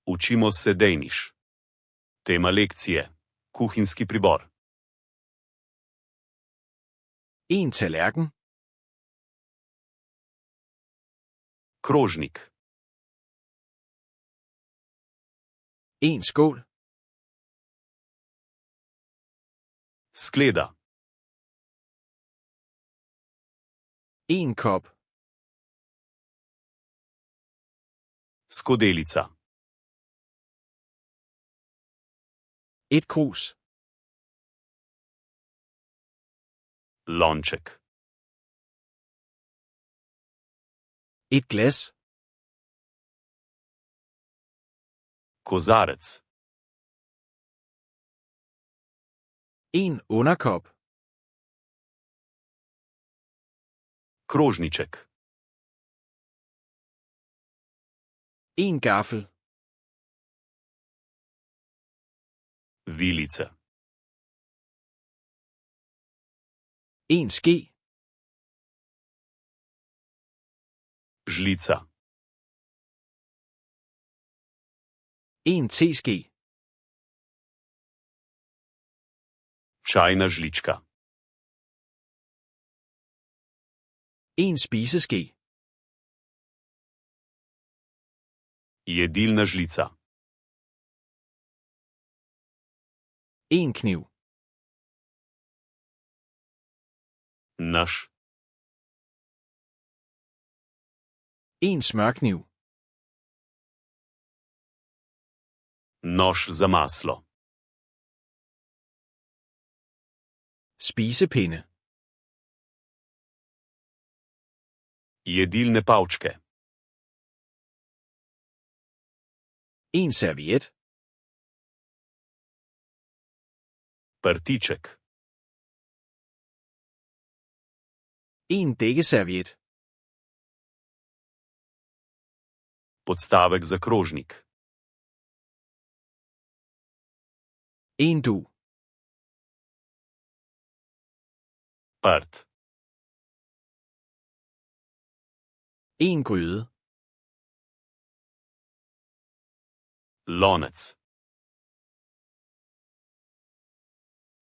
Učimo se dejniš. Tema lekcije: kuhinjski pribor. En tallerken. Krožnik. En skål. Skleda. En kop. Skodelica. Et krus. Lonček. Et glas. Kozarec. En underkop. Krožniček. En gaffel. Vilice. En ske. Žlica. En teske. Čajna žlička. En spiseske. Jedilna žlica. En kniv. Nož. En smørkniv. Nož za maslo. Spisepinde. Jedilne palčke. En serviet. Prtiček. En dækkeserviet. Podstavek za krožnik. En dug. Prt. En gryde. Lonec.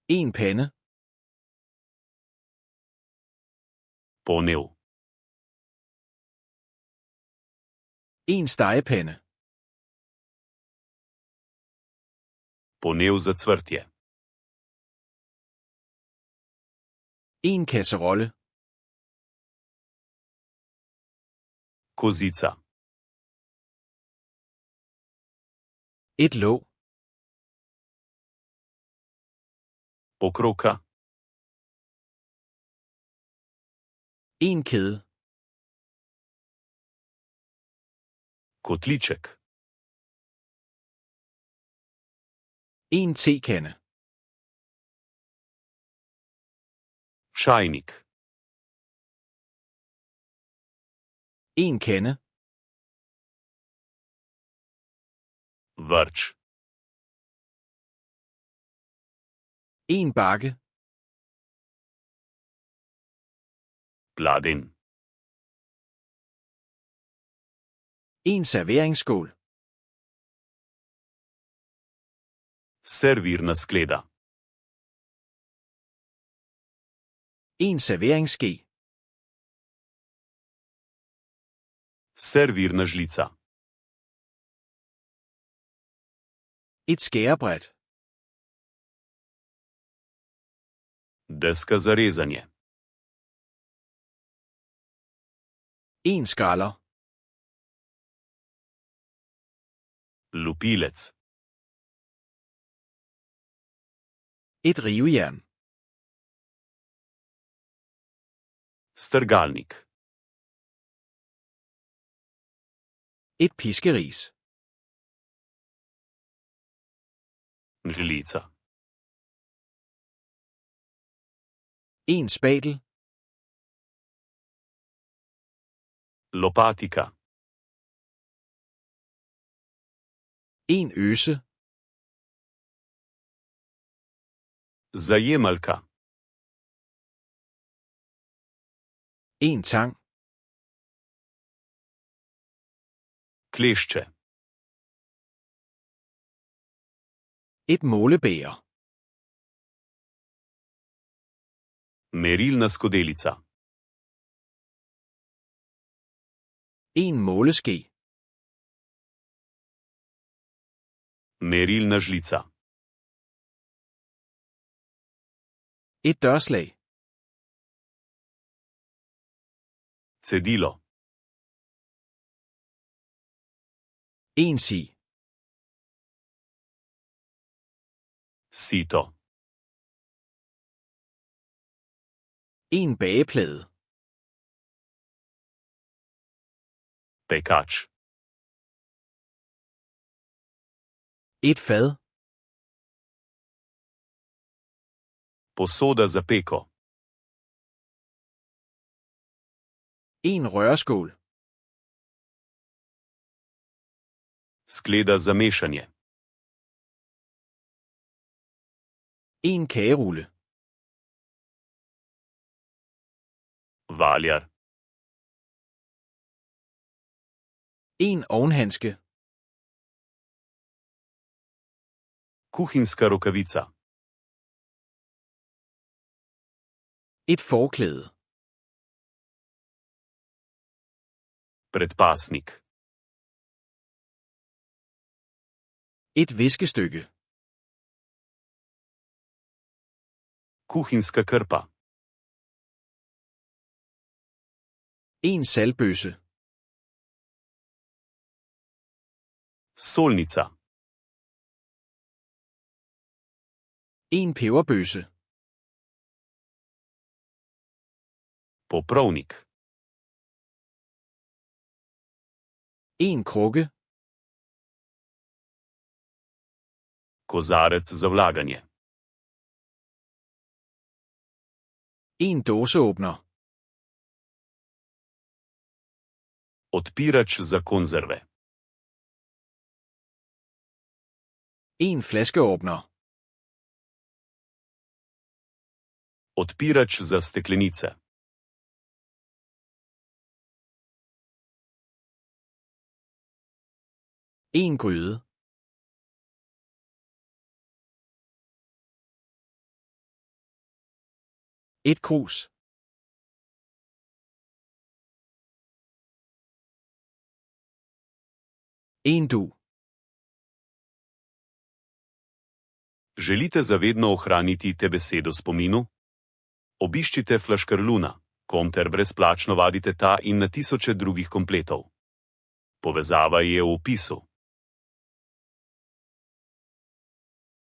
En pande. Ponev. En stegepande. Ponev za cvrtje. En kasserolle. Kozica. Et låg. Pokroka. En kæde. Kotliček. En tekande. Čajnik. En kande. Vrč. En bakke. Pladenj. En serveringsskål. Servirna skleda. En serveringsske. Servirna žlica. Et skærebræt. Deska za rezanje. En skralder. Lupilec. Et rivejern. Strgalnik. Et piskeris. Žlica. En spatel. Lopatika. En øse. Zajemalka. En tang. Klešče. Et målebæger. Merilna skodelica. En måleske. Merilna žlica. Et dørslag. Cedilo. En si. Sito. En bageplade. Pekač. Et fad. Posoda za peko. En rørskål. Skleda za mešanje. En kagerulle. Valjar. En ovnhandske. Kuhinjska rokavica. Et forklæde. Predpasnik. Et viskestykke. Kuhinjska krpa. En saltbøsse. Solnica. En peberbøsse. Poprovnik. En krukke. Kozarec za vlaganje. En dåseåbner. Odpirač za konzerve. En flaskeåbner. Odpirač za steklenice. En gryde. Et krus. En du. Želite zavedno ohraniti te besede v spominu? Obiščite Flaškarluna, kom ter brezplačno vadite ta in na tisoče drugih kompletov. Povezava je v opisu.